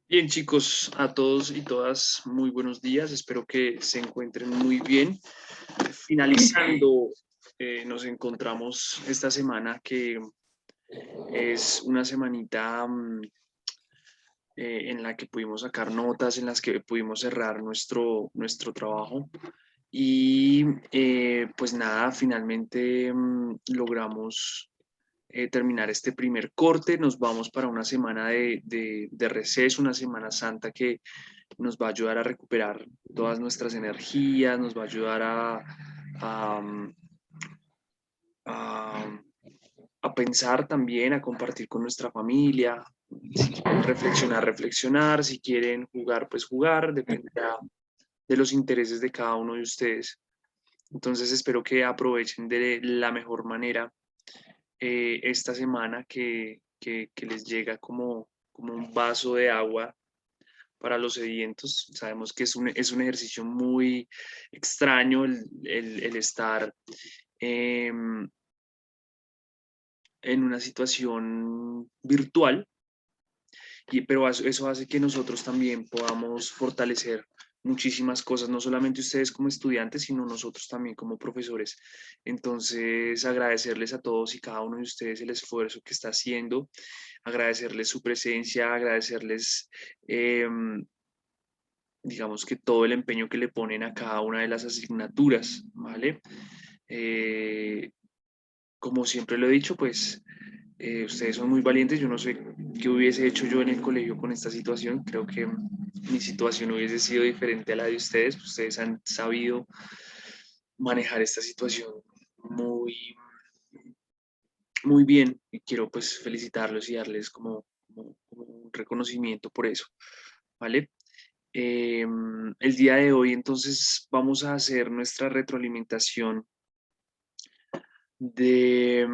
Bien, chicos, a todos y todas, muy buenos días. Espero que se encuentren muy bien. Finalizando, nos encontramos esta semana que es una semanita en la que pudimos sacar notas, en las que pudimos cerrar nuestro trabajo. Y pues nada, finalmente logramos terminar este primer corte. Nos vamos para una semana de receso, una Semana Santa que nos va a ayudar a recuperar todas nuestras energías, nos va a ayudar a, a, a pensar también, a compartir con nuestra familia, si quieren reflexionar, reflexionar, si quieren jugar, pues jugar, dependerá de los intereses de cada uno de ustedes. Entonces espero que aprovechen de la mejor manera esta semana que les llega como un vaso de agua para los sedientos. Sabemos que es un ejercicio muy extraño el estar eh, en una situación virtual, pero eso hace que nosotros también podamos fortalecer muchísimas cosas, no solamente ustedes como estudiantes, sino nosotros también como profesores. Entonces, agradecerles a todos y cada uno de ustedes el esfuerzo que está haciendo, agradecerles su presencia, agradecerles eh, digamos que todo el empeño que le ponen a cada una de las asignaturas, ¿vale? Eh, Como siempre lo he dicho, pues ustedes son muy valientes. Yo no sé qué hubiese hecho yo en el colegio con esta situación. Creo que mi situación hubiese sido diferente a la de ustedes. Ustedes han sabido manejar esta situación muy, muy bien y quiero pues felicitarlos y darles como un reconocimiento por eso, ¿vale? El día de hoy entonces vamos a hacer nuestra retroalimentación de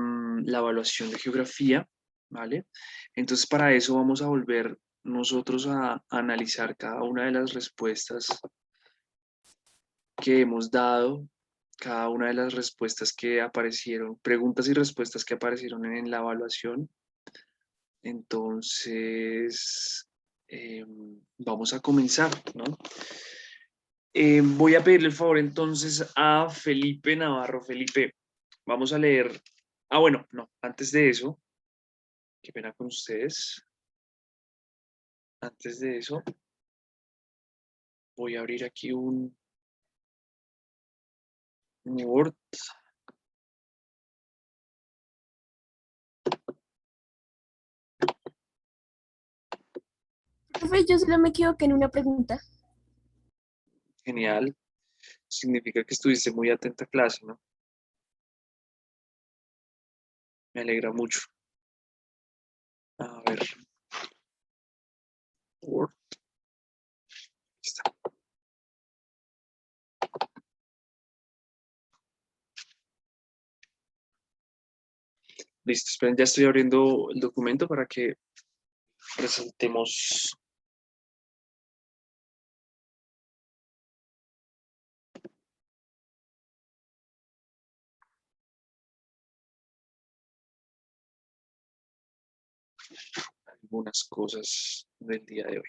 la evaluación de geografía, ¿vale? Entonces para eso vamos a volver nosotros a analizar cada una de las respuestas que hemos dado, cada una de las respuestas que aparecieron, preguntas y respuestas que aparecieron en la evaluación. Entonces, vamos a comenzar, ¿no? Voy a pedirle el favor entonces a Felipe Navarro. Felipe, vamos a leer. Ah, bueno, no, antes de eso, qué pena con ustedes. Antes de eso, voy a abrir aquí un Word. Profe, yo solo me equivoqué en una pregunta. Genial. Significa que estuviste muy atenta a clase, ¿no? Me alegra mucho. A ver, Word. Está. Listo, esperen, ya estoy abriendo el documento para que presentemos algunas cosas del día de hoy.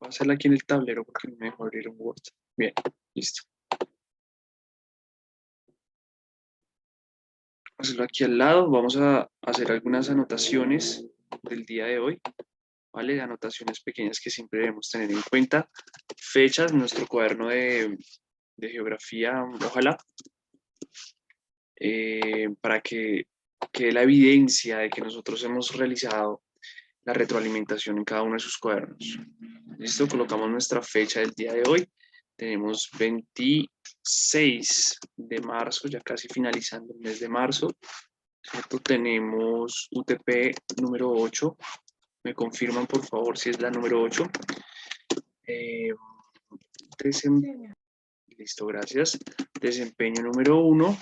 a hacerla aquí en el tablero porque no me dejo abrir un Word. Bien, listo. Hacerlo aquí al lado. Vamos a hacer algunas anotaciones del día de hoy, ¿vale? Anotaciones pequeñas que siempre debemos tener en cuenta. Fechas, nuestro cuaderno de geografía, ojalá, para que quede la evidencia de que nosotros hemos realizado la retroalimentación en cada uno de sus cuadernos. Listo, colocamos nuestra fecha del día de hoy. Tenemos 26 de marzo, ya casi finalizando el mes de marzo. ¿Cierto? Tenemos UTP número 8. ¿Me confirman, por favor, si es la número 8? Listo, gracias. Desempeño número 1.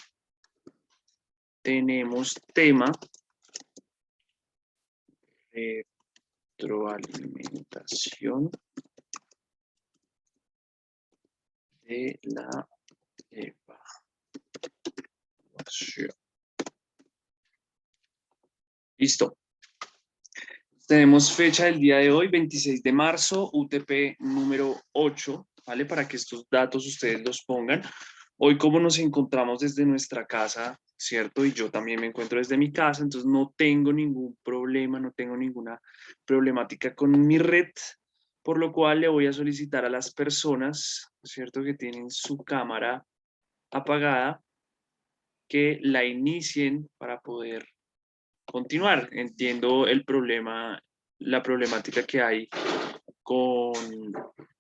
Tenemos tema retroalimentación de la evaluación. Listo. Tenemos fecha del día de hoy, 26 de marzo, UTP número 8, ¿vale? Para que estos datos ustedes los pongan. Hoy, como nos encontramos desde nuestra casa, ¿cierto? Y yo también me encuentro desde mi casa, entonces no tengo ningún problema, no tengo ninguna problemática con mi red, por lo cual le voy a solicitar a las personas, ¿cierto? Que tienen su cámara apagada, que la inicien para poder continuar. Entiendo el problema, la problemática que hay con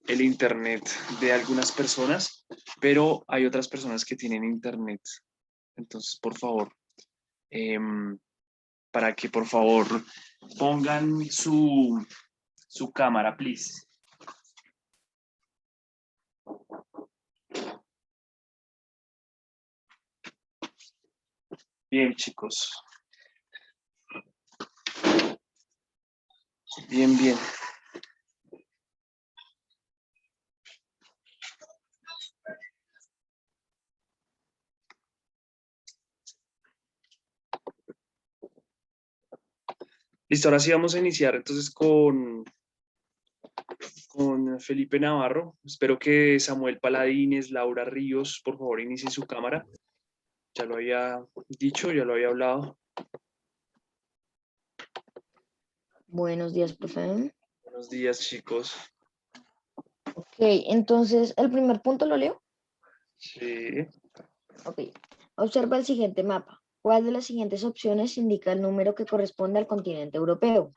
el internet de algunas personas, pero hay otras personas que tienen internet. Entonces, por favor, para que por favor pongan su cámara, please. Bien, chicos. Bien, bien. Listo, ahora sí vamos a iniciar entonces con Felipe Navarro. Espero que Samuel Paladines, Laura Ríos, por favor, inicien su cámara. Ya lo había dicho, ya lo había hablado. Buenos días, profe. Buenos días, chicos. Ok, entonces, el primer punto lo leo. Sí. Ok. Observa el siguiente mapa. ¿Cuál de las siguientes opciones indica el número que corresponde al continente europeo?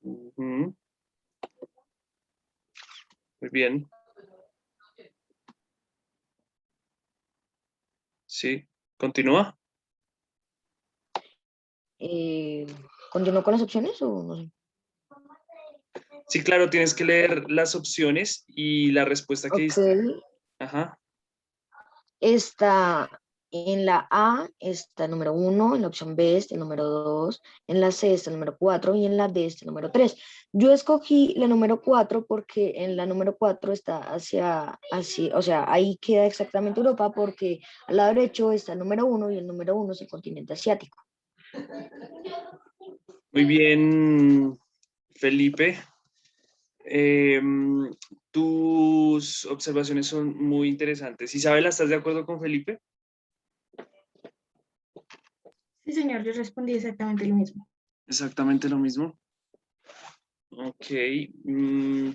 Muy bien. Sí. ¿Continúa? ¿Continúo con las opciones o no sé? Sí, claro, tienes que leer las opciones y la respuesta que Ok. diste. Ajá. Está en la A, está el número 1, en la opción B está el número 2, en la C está el número 4 y en la D está el número 3. Yo escogí la número 4 porque en la número 4 está o sea, ahí queda exactamente Europa porque al lado derecho está el número 1 y el número 1 es el continente asiático. Muy bien, Felipe. Tus observaciones son muy interesantes. Isabela, ¿estás de acuerdo con Felipe? Sí, señor, yo respondí exactamente lo mismo. Exactamente lo mismo. Ok.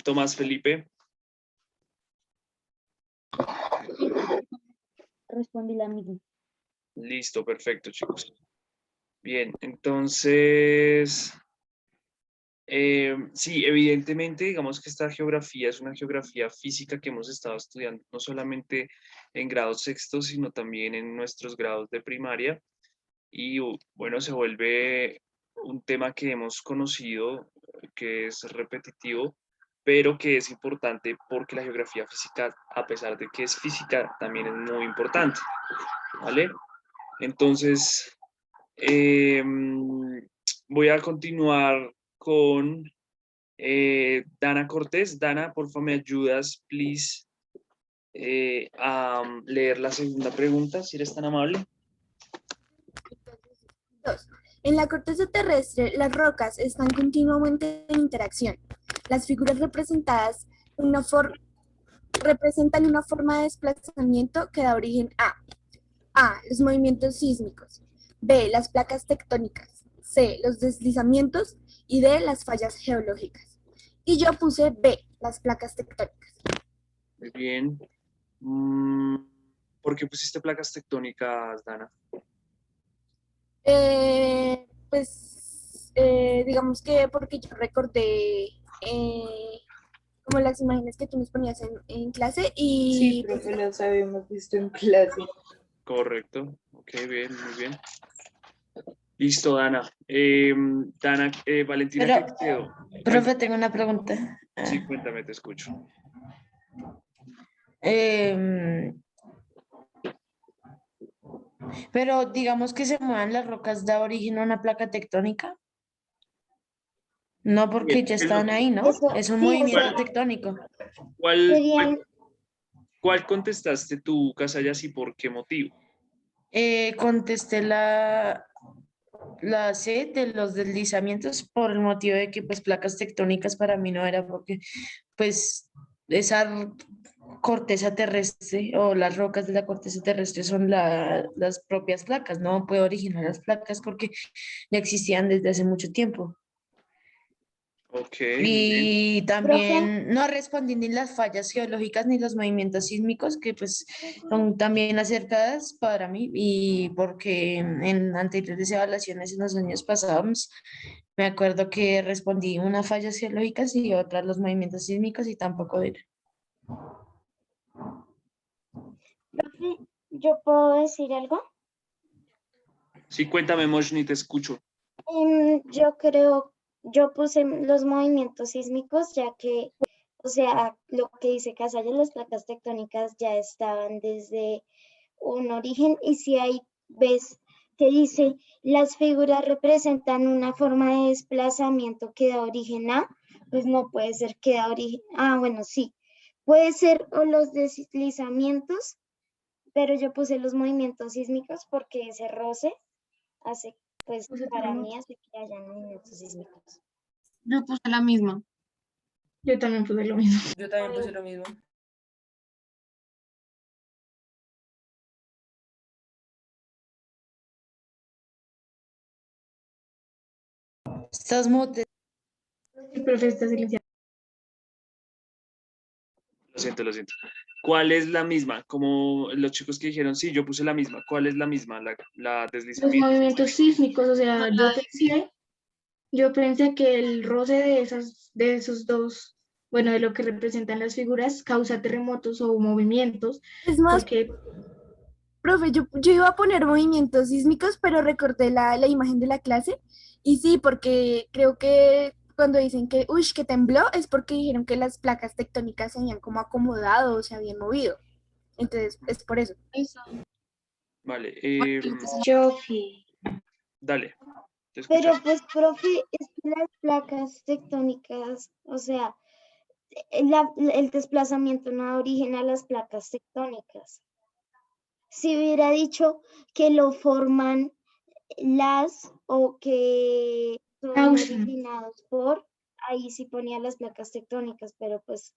Tomás, Felipe. Respondí la misma. Listo, perfecto, chicos. Bien, entonces, sí, evidentemente, digamos que esta geografía es una geografía física que hemos estado estudiando no solamente en grados sextos, sino también en nuestros grados de primaria. Y bueno, se vuelve un tema que hemos conocido, que es repetitivo, pero que es importante porque la geografía física, a pesar de que es física, también es muy importante, ¿vale? Entonces, voy a continuar con Dana Cortés. Dana, por favor, me ayudas, please, a leer la segunda pregunta, si eres tan amable. 2. En la corteza terrestre, las rocas están continuamente en interacción. Las figuras representadas representan una forma de desplazamiento que da origen a A. Los movimientos sísmicos. B. Las placas tectónicas. C. Los deslizamientos. Y D. Las fallas geológicas. Y yo puse B. Las placas tectónicas. Muy bien. ¿Por qué pusiste placas tectónicas, Dana? Digamos que porque yo recordé como las imágenes que tú nos ponías en clase Sí, y profe, las habíamos visto en clase. Correcto. Ok, bien, muy bien. Listo, Dana. Dana, Valentina, ¿qué Pero, quedó? profe, tengo una pregunta. Sí, cuéntame, te escucho. Em, pero digamos que se muevan las rocas da origen a una placa tectónica. No porque Bien, ya ¿qué es lo están que- ahí, ¿no? Eso, Es un sí, o movimiento sea, tectónico. ¿Cuál, serían, cuál contestaste tú, Casallas, y por qué motivo? Contesté la C de los deslizamientos por el motivo de que pues placas tectónicas para mí no era porque pues esa corteza terrestre o las rocas de la corteza terrestre son las propias placas, no puede originar las placas porque ya existían desde hace mucho tiempo. Ok, muy bien. Y profe, también no respondí ni las fallas geológicas ni los movimientos sísmicos, que pues son también acertadas para mí, y porque en anteriores evaluaciones en los años pasados me acuerdo que respondí unas fallas geológicas y otras los movimientos sísmicos y tampoco era. Profe, ¿yo puedo decir algo? Sí, cuéntame, Moshni, te escucho. Yo creo, yo puse los movimientos sísmicos, ya que, o sea, lo que dice Casalla, las placas tectónicas ya estaban desde un origen, y si hay, ves que dice, las figuras representan una forma de desplazamiento que da origen a, pues no puede ser que da origen, bueno, sí, puede ser o los deslizamientos, pero yo puse los movimientos sísmicos porque ese roce hace, pues Puse para mí terremoto. hace que haya movimientos sísmicos. Yo puse la misma. Yo también puse lo mismo. Yo también puse lo mismo. Estás mute. El profe está silenciado. Lo siento, lo siento. ¿Cuál es la misma? Como los chicos que dijeron, sí, yo puse la misma. ¿Cuál es la misma? La Los deslizamiento. movimientos sísmicos, o sea, yo pensé que el roce de esos dos, bueno, de lo que representan las figuras, causa terremotos o movimientos, Es más, porque profe, yo iba a poner movimientos sísmicos, pero recordé la imagen de la clase. Y sí, porque creo que cuando dicen que, uy, que tembló, es porque dijeron que las placas tectónicas se habían como acomodado o se habían movido. Entonces, es por eso. Eso. Vale, Choque. dale, te Pero escucho. pues, profe, es que las placas tectónicas, o sea, el desplazamiento no da origen a las placas tectónicas. Si hubiera dicho que lo forman las o que son causa. originados por, ahí sí ponía las placas tectónicas, pero pues,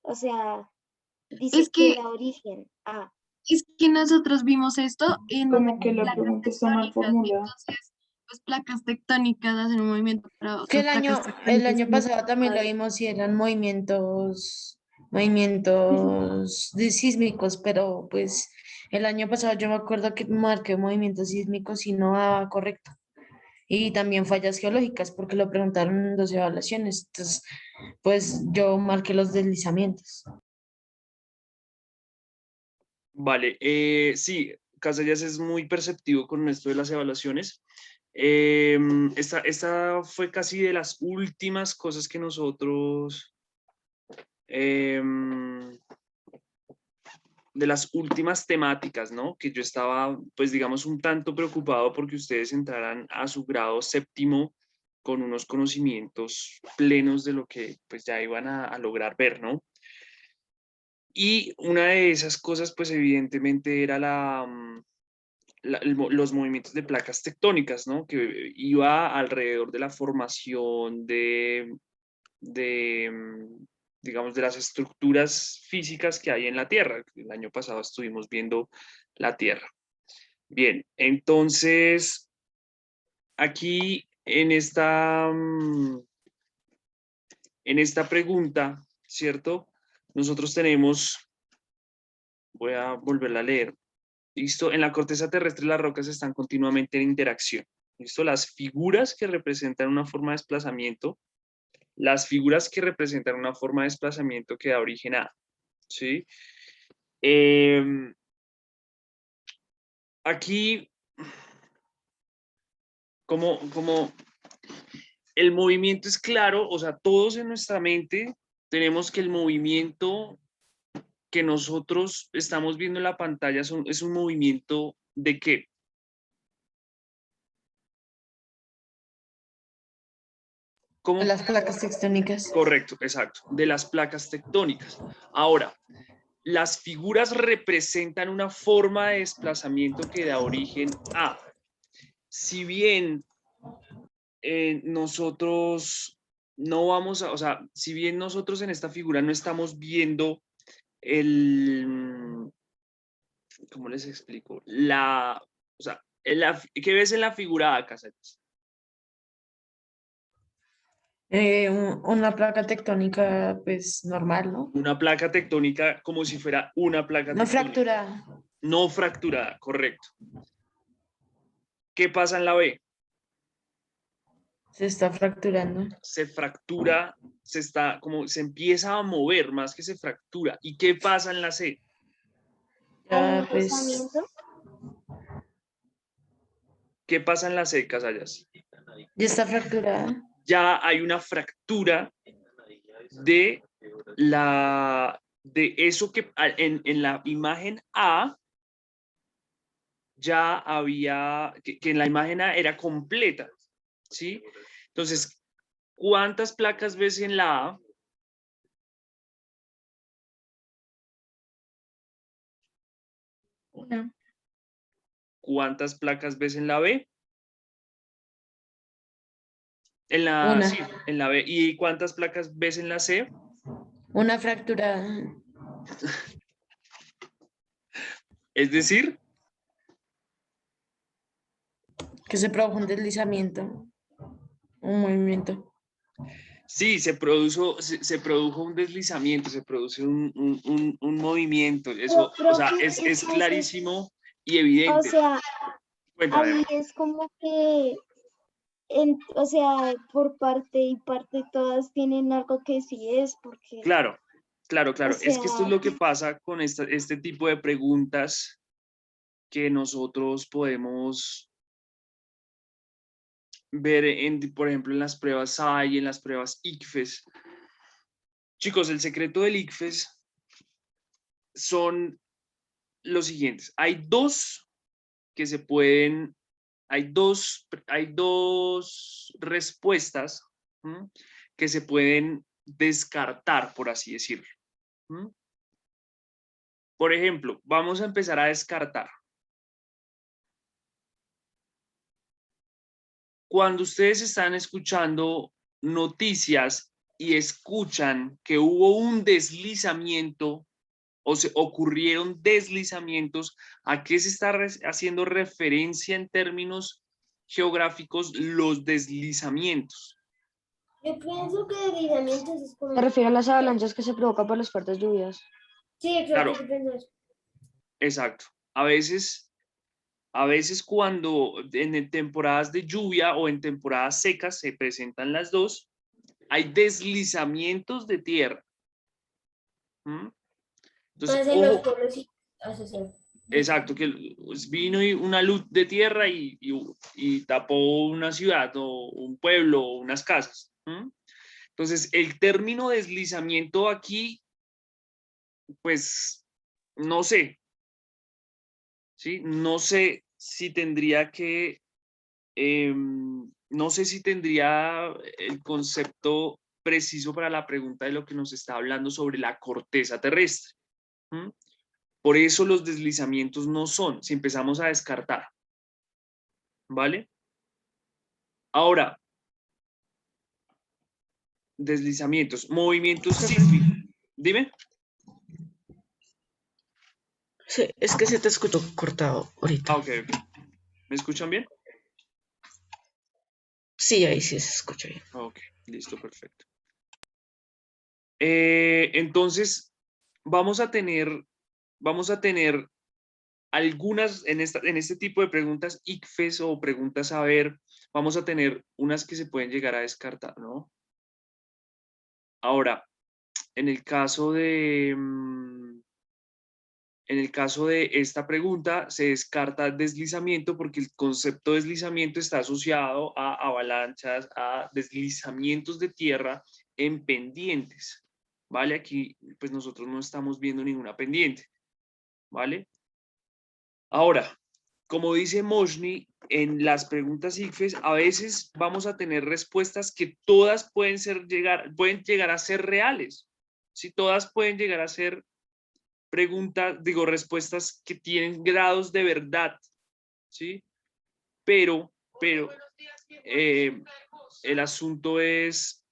o sea, dice Es que que, da origen a. es que nosotros vimos esto en Como que la placas pregunta está mal tectónicas. formulada. Entonces, pues placas tectónicas hacen un movimiento para Que otras placas el tectónicas. año pasado también lo vimos y eran movimientos sísmicos, pero pues el año pasado yo me acuerdo que marqué movimientos sísmicos y no daba correcto. Y también fallas geológicas, porque lo preguntaron en dos evaluaciones. Entonces, pues yo marqué los deslizamientos. Vale, sí, Casellas es muy perceptivo con esto de las evaluaciones. Esta fue casi de las últimas cosas que nosotros, de las últimas temáticas, ¿no? Que yo estaba, pues digamos, un tanto preocupado porque ustedes entraran a su grado séptimo con unos conocimientos plenos de lo que pues ya iban a lograr ver, ¿no? Y una de esas cosas, pues evidentemente era los movimientos de placas tectónicas, ¿no? Que iba alrededor de la formación digamos, de las estructuras físicas que hay en la Tierra. El año pasado estuvimos viendo la Tierra. Bien, entonces, aquí en esta pregunta, ¿cierto? Nosotros tenemos, voy a volverla a leer. ¿Listo? En la corteza terrestre las rocas están continuamente en interacción. ¿Listo? Las figuras que representan una forma de desplazamiento, que da origen a, ¿sí? Aquí, como el movimiento es claro, o sea, todos en nuestra mente tenemos que el movimiento que nosotros estamos viendo en la pantalla es un movimiento ¿de qué? ¿Cómo? De las placas tectónicas. Correcto, exacto, de las placas tectónicas. Ahora, las figuras representan una forma de desplazamiento que da origen a. Si bien nosotros no vamos a, o sea, si bien nosotros en esta figura no estamos viendo ¿cómo les explico? O sea, ¿qué ves en la figura A, Casares? Una placa tectónica, pues normal, ¿no? Una placa tectónica como si fuera una placa No tectónica. fracturada. No fracturada, correcto. ¿Qué pasa en la B? Se está fracturando. Se fractura, se empieza a mover más que se fractura. ¿Y qué pasa en la C? Ya, ¿Hay pues, deslizamiento? ¿Qué pasa en la C, Casallas? ya está fracturada. Ya hay una fractura de eso que en la imagen A ya había, que en la imagen A era completa, ¿sí? Entonces, ¿cuántas placas ves en la A? Una. ¿Cuántas placas ves en la B? En la, Una. sí, en la B. ¿Y cuántas placas ves en la C? Una fracturada. Es decir, Que se produjo un deslizamiento. Un movimiento. sí, se produjo un deslizamiento, se produce un movimiento. Eso, Pero, o sea, profe, es entonces, clarísimo y o evidente. sea, Cuéntame. ahí es como que, o sea, por parte y parte todas tienen algo que sí es, porque, Claro, claro. o Es que esto es sea, lo que pasa con este tipo de preguntas que nosotros podemos ver, por ejemplo, en las pruebas SAI, en las pruebas ICFES. Chicos, el secreto del ICFES son los siguientes. Hay dos respuestas, ¿m?, que se pueden descartar, por así decirlo. ¿M? Por ejemplo, vamos a empezar a descartar. Cuando ustedes están escuchando noticias y escuchan que hubo un deslizamiento o se ocurrieron deslizamientos, ¿a qué se está haciendo referencia en términos geográficos los deslizamientos? Yo pienso que deslizamientos es como... Se refiere a las avalanchas que se provocan por las fuertes lluvias. Sí, exacto, Claro. yo pienso eso. Exacto. A veces cuando en temporadas de lluvia o en temporadas secas se presentan las dos, hay deslizamientos de tierra. ¿Mm? Entonces, Entonces los ojo, pueblos sí asociados. exacto, que vino una luz de tierra y tapó una ciudad o un pueblo o unas casas. ¿Mm? Entonces, el término deslizamiento aquí, pues, no sé, ¿sí? No sé si tendría no sé si tendría el concepto preciso para la pregunta de lo que nos está hablando sobre la corteza terrestre. ¿Mm? Por eso los deslizamientos no son, si empezamos a descartar. ¿Vale? Ahora, deslizamientos, movimientos sísmicos. Dime. Sí, es que se te escuchó cortado ahorita. Ah, ok. ¿Me escuchan bien? Sí, ahí sí se escucha bien. Ok, listo, perfecto. Entonces, vamos a tener algunas, en este tipo de preguntas ICFES o preguntas a ver, vamos a tener unas que se pueden llegar a descartar, ¿no? Ahora, en el caso de esta pregunta, se descarta deslizamiento porque el concepto de deslizamiento está asociado a avalanchas, a deslizamientos de tierra en pendientes, ¿vale? Aquí, pues nosotros no estamos viendo ninguna pendiente, ¿vale? Ahora, como dice Moshni, en las preguntas ICFES, a veces vamos a tener respuestas que todas pueden llegar a ser reales. Si todas pueden llegar a ser respuestas que tienen grados de verdad, ¿sí? Pero el asunto es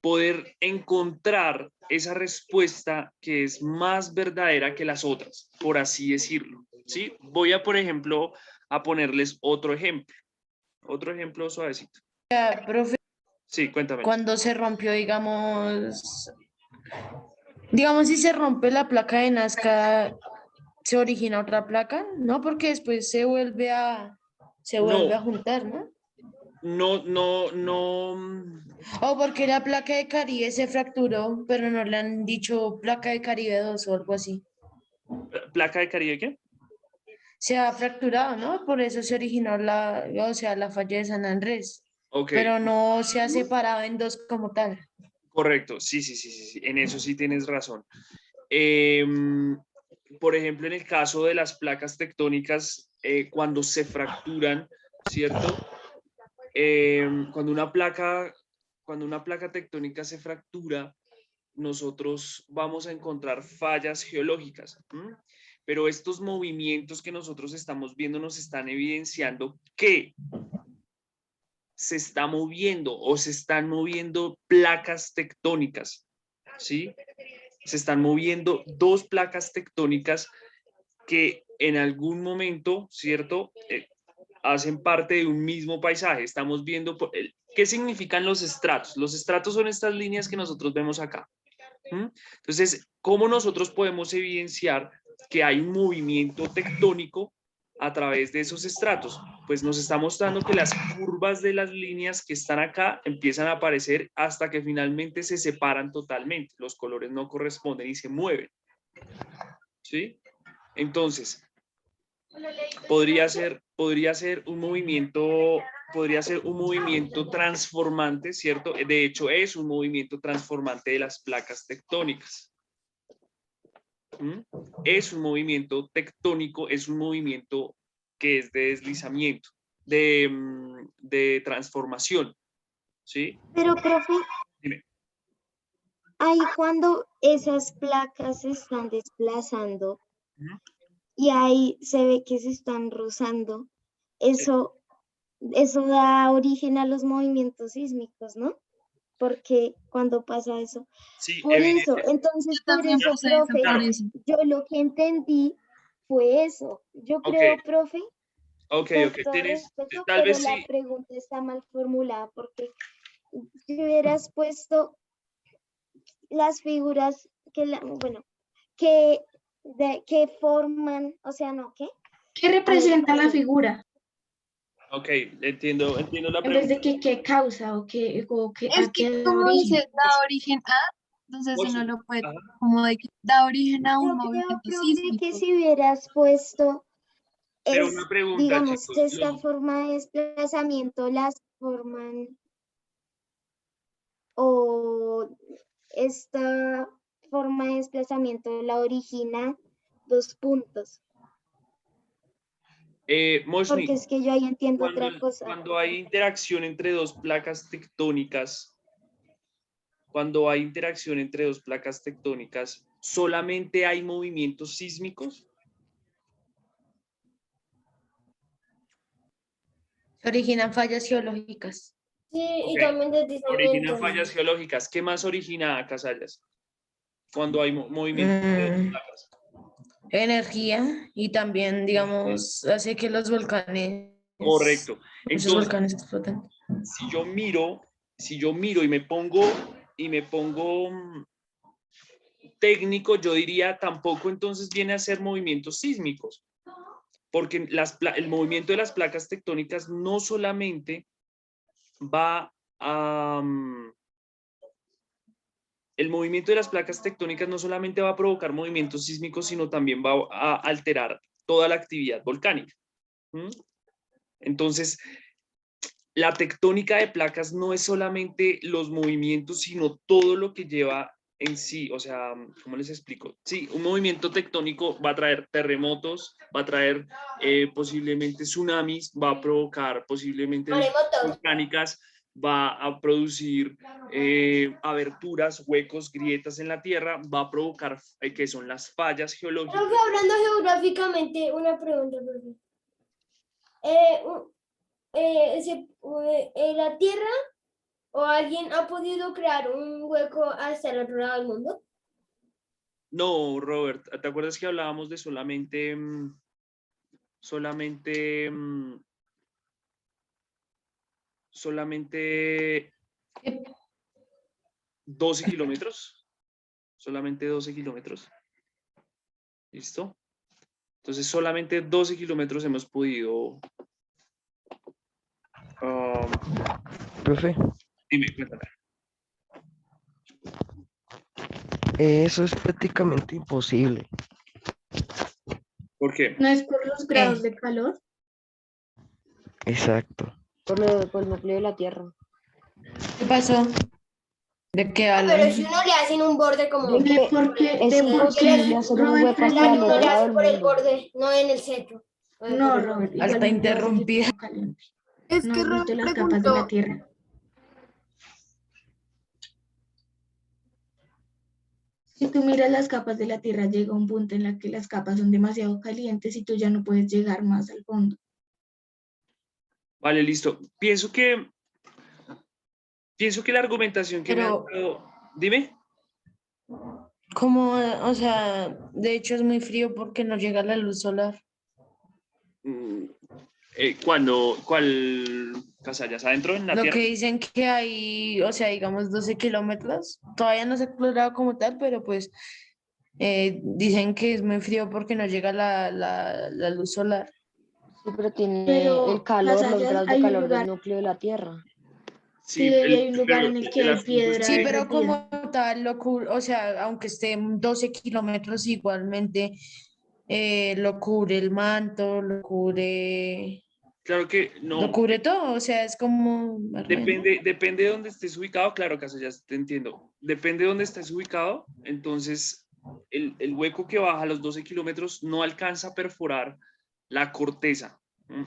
poder encontrar esa respuesta que es más verdadera que las otras, por así decirlo, ¿sí? Voy a, por ejemplo, a ponerles otro ejemplo suavecito. Ya, profe, Sí, cuéntame. cuando se rompió, digamos si se rompe la placa de Nazca, ¿se origina otra placa? No, porque después se vuelve a No, juntar, ¿no? no. O porque la placa de Caribe se fracturó, pero no le han dicho placa de Caribe 2 o algo así. ¿Placa de Caribe qué? Se ha fracturado, ¿no? Por eso se originó la falla de San Andrés. Ok, Pero no se ha separado en dos como tal. correcto, sí, en eso sí tienes razón. Por ejemplo, en el caso de las placas tectónicas, cuando se fracturan, ¿cierto? Cuando una placa tectónica se fractura, nosotros vamos a encontrar fallas geológicas. Pero estos movimientos que nosotros estamos viendo nos están evidenciando que se está moviendo o se están moviendo placas tectónicas, ¿sí? Se están moviendo dos placas tectónicas que en algún momento, ¿cierto? Hacen parte de un mismo paisaje. Estamos viendo qué significan los estratos. Los estratos son estas líneas que nosotros vemos acá. Entonces, ¿cómo nosotros podemos evidenciar que hay un movimiento tectónico a través de esos estratos? Pues nos está mostrando que las curvas de las líneas que están acá empiezan a aparecer hasta que finalmente se separan totalmente. Los colores no corresponden y se mueven. ¿Sí? Entonces, podría ser un movimiento transformante, ¿cierto? De hecho, es un movimiento transformante de las placas tectónicas. Es un movimiento tectónico, es un movimiento que es de deslizamiento, de transformación, ¿sí? Pero, profe, Dime. ahí cuando esas placas se están desplazando y ahí se ve que se están rozando, eso da origen a los movimientos sísmicos, ¿no? Porque cuando pasa eso. Sí, Por eso, entonces, Yo por también eso, puse eso, profe, por eso. yo lo que entendí fue eso. Yo Ok. creo, profe, Ok, con ok, todo tienes, respeto, tal pero vez la sí. pregunta está mal formulada porque si hubieras puesto las figuras que forman, o sea, no, ¿qué? ¿Qué representa la perdón. figura? Ok, entiendo la En vez pregunta. de que qué causa o qué Es a que qué da como origen. dice, da origen a, entonces Por uno su- lo puede, Ajá. como de que da origen a un Yo creo, movimiento profe, que sísmico. si hubieras puesto Pero una pregunta, digamos, chicos. que esta forma de desplazamiento las forman o esta forma de desplazamiento la origina dos puntos, Moshni, porque es que yo ahí entiendo otra cosa. cuando hay interacción entre dos placas tectónicas, ¿solamente hay movimientos sísmicos? Se originan fallas geológicas. Sí, y Ok. también Origina deslizamientos. fallas geológicas. ¿Qué más origina Casallas? Cuando hay movimiento de Mm, placas. energía y también, digamos, hace que los volcanes, Correcto. muchos Entonces, volcanes exploten. si yo miro y me pongo técnico, yo diría tampoco entonces viene a ser movimientos sísmicos, porque el movimiento de las placas tectónicas no solamente va a... el movimiento de las placas tectónicas no solamente va a provocar movimientos sísmicos, sino también va a alterar toda la actividad volcánica. ¿Mm? Entonces, la tectónica de placas no es solamente los movimientos, sino todo lo que lleva en sí. O sea, ¿cómo les explico? Sí, un movimiento tectónico va a traer terremotos, va a traer posiblemente tsunamis, va a provocar posiblemente Maremotos. volcánicas, va a producir aberturas, huecos, grietas en la tierra, va a provocar que son las fallas geológicas. Profe, hablando geográficamente, una pregunta, profe. ¿La Tierra o alguien ha podido crear un hueco hasta el otro lado del mundo? No, Robert, ¿te acuerdas que hablábamos de solamente 12 kilómetros? Solamente 12 kilómetros. ¿Listo? Entonces, solamente 12 kilómetros hemos podido... Profe, dime, cuéntame. eso es prácticamente imposible. ¿Por qué? ¿No es por los grados de calor? Exacto. Por el núcleo de la Tierra. ¿Qué pasó? ¿De qué Ah, pero hablan? si uno le hacen un borde como... Porque Es imposible hacer un hueco hasta el Uno otro le lado hace del por el mundo. borde, no en el centro. No, Robert, Hasta igualmente va a seguir interrumpida. siendo caliente. Es ¿No que has visto Robert las capas de la preguntó, Tierra? Si tú miras las capas de la Tierra, llega un punto en el que las capas son demasiado calientes y tú ya no puedes llegar más al fondo. Vale, listo. Pienso que la argumentación que me has Pero, dado... Dime. como, o sea, de hecho es muy frío porque no llega la luz solar. ¿Cuál Casallas? ¿Adentro en la Lo Tierra? que dicen que hay, o sea, digamos 12 kilómetros, todavía no se ha explorado como tal, pero pues dicen que es muy frío porque no llega la luz solar. Sí, pero tiene Pero, el calor, los Casallas, grados de hay un calor del lugar, núcleo de la Tierra. sí, Sí, hay un lugar pero en el que el hay asunto es piedra Sí, que... pero derretida. como tal, lo cubre, o sea, aunque esté 12 kilómetros, igualmente lo cubre el manto, Claro que lo no, cubre todo, o sea, es como... depende de dónde estés ubicado, claro, Casallas, te entiendo. Depende de dónde estés ubicado, entonces el hueco que baja a los 12 kilómetros no alcanza a perforar la corteza,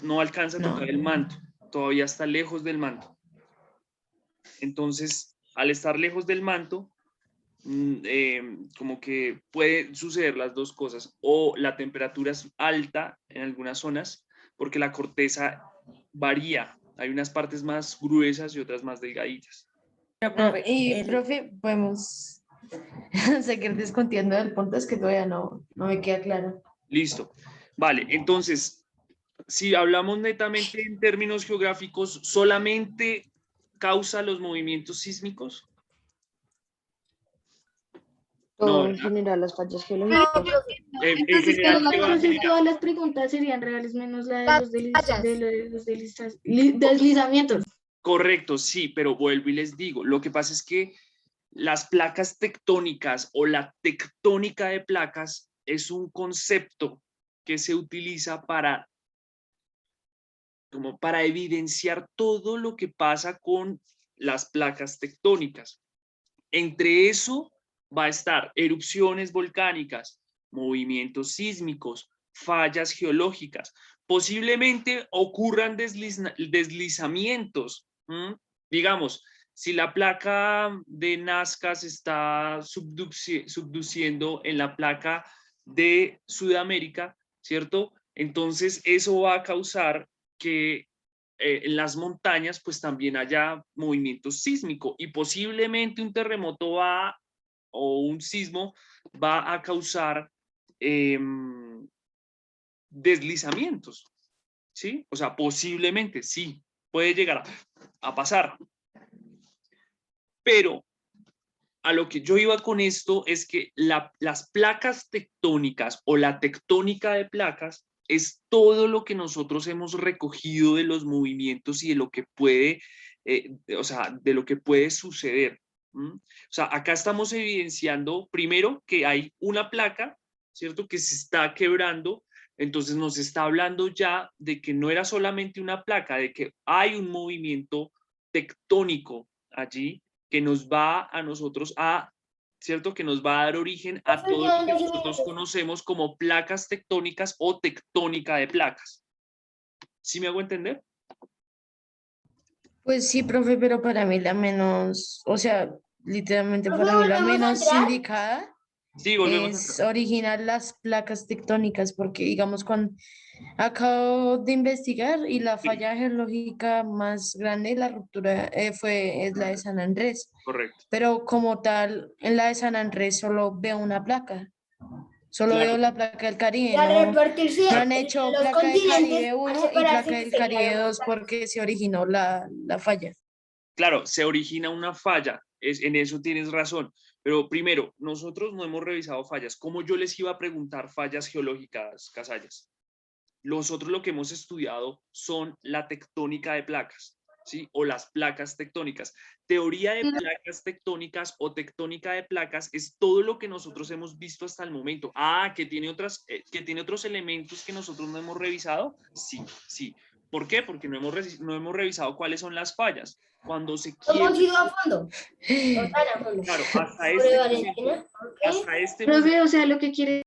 no alcanza a No. tocar el manto, todavía está lejos del manto. Entonces, al estar lejos del manto, como que puede suceder las dos cosas, o la temperatura es alta en algunas zonas, porque la corteza varía, hay unas partes más gruesas y otras más delgaditas. Y, profe, podemos seguir discutiendo del punto, es que todavía no me queda claro. Listo. Vale, entonces, si hablamos netamente en términos geográficos, ¿solamente causa los movimientos sísmicos? No, Todo en ¿verdad? general, las fallas no, geológicas. profe, En entonces general, como ¿qué va? Entonces todas las preguntas serían reales menos la de las los, fallas. deslizamientos. Correcto, sí, pero vuelvo y les digo, lo que pasa es que las placas tectónicas o la tectónica de placas es un concepto que se utiliza como para evidenciar todo lo que pasa con las placas tectónicas. Entre eso va a estar erupciones volcánicas, movimientos sísmicos, fallas geológicas. Posiblemente ocurran deslizamientos. Digamos, si la placa de Nazca se está subduciendo en la placa de Sudamérica, ¿cierto? Entonces eso va a causar que en las montañas, pues también haya movimiento sísmico y posiblemente un terremoto o un sismo va a causar deslizamientos, ¿sí? O sea, posiblemente sí, puede llegar a pasar. Pero a lo que yo iba con esto es que las placas tectónicas o la tectónica de placas es todo lo que nosotros hemos recogido de los movimientos y de lo que puede, o sea, de lo que puede suceder. O sea, acá estamos evidenciando primero que hay una placa, ¿cierto? Que se está quebrando. Entonces nos está hablando ya de que no era solamente una placa, de que hay un movimiento tectónico allí que nos va a nosotros ¿cierto? Que nos va a dar origen a todo lo que nosotros conocemos como placas tectónicas o tectónica de placas. ¿Sí me hago entender? Pues sí, profe, pero para mí la menos, o sea, literalmente Profe, para mí la ¿volvemos a menos entrar? indicada Sí, volvemos a es entrar. originar las placas tectónicas, porque digamos, cuando acabo de investigar y la falla geológica más grande, la ruptura es la de San Andrés, Correcto. pero como tal, en la de San Andrés solo veo una placa, solo Claro. veo la placa del Caribe, Y al no, repartirse no han hecho los placa del continentes, Caribe al 1 y separarse, placa del se Caribe crearon 2 placas. porque se originó la falla. Claro, se origina una falla, en eso tienes razón, pero primero, nosotros no hemos revisado fallas. ¿Cómo yo les iba a preguntar fallas geológicas, Casallas? Nosotros lo que hemos estudiado son la tectónica de placas, ¿sí? O las placas tectónicas. Teoría de placas tectónicas o tectónica de placas es todo lo que nosotros hemos visto hasta el momento. Que tiene otros elementos que nosotros no hemos revisado. Sí, sí. ¿Por qué? Porque no hemos revisado cuáles son las fallas. Cuando se quiebra. Hemos ido a fondo. O tan a fondo. Claro, hasta Sobre este Valentina. momento. Hasta este Profe, momento. o sea, lo que quiere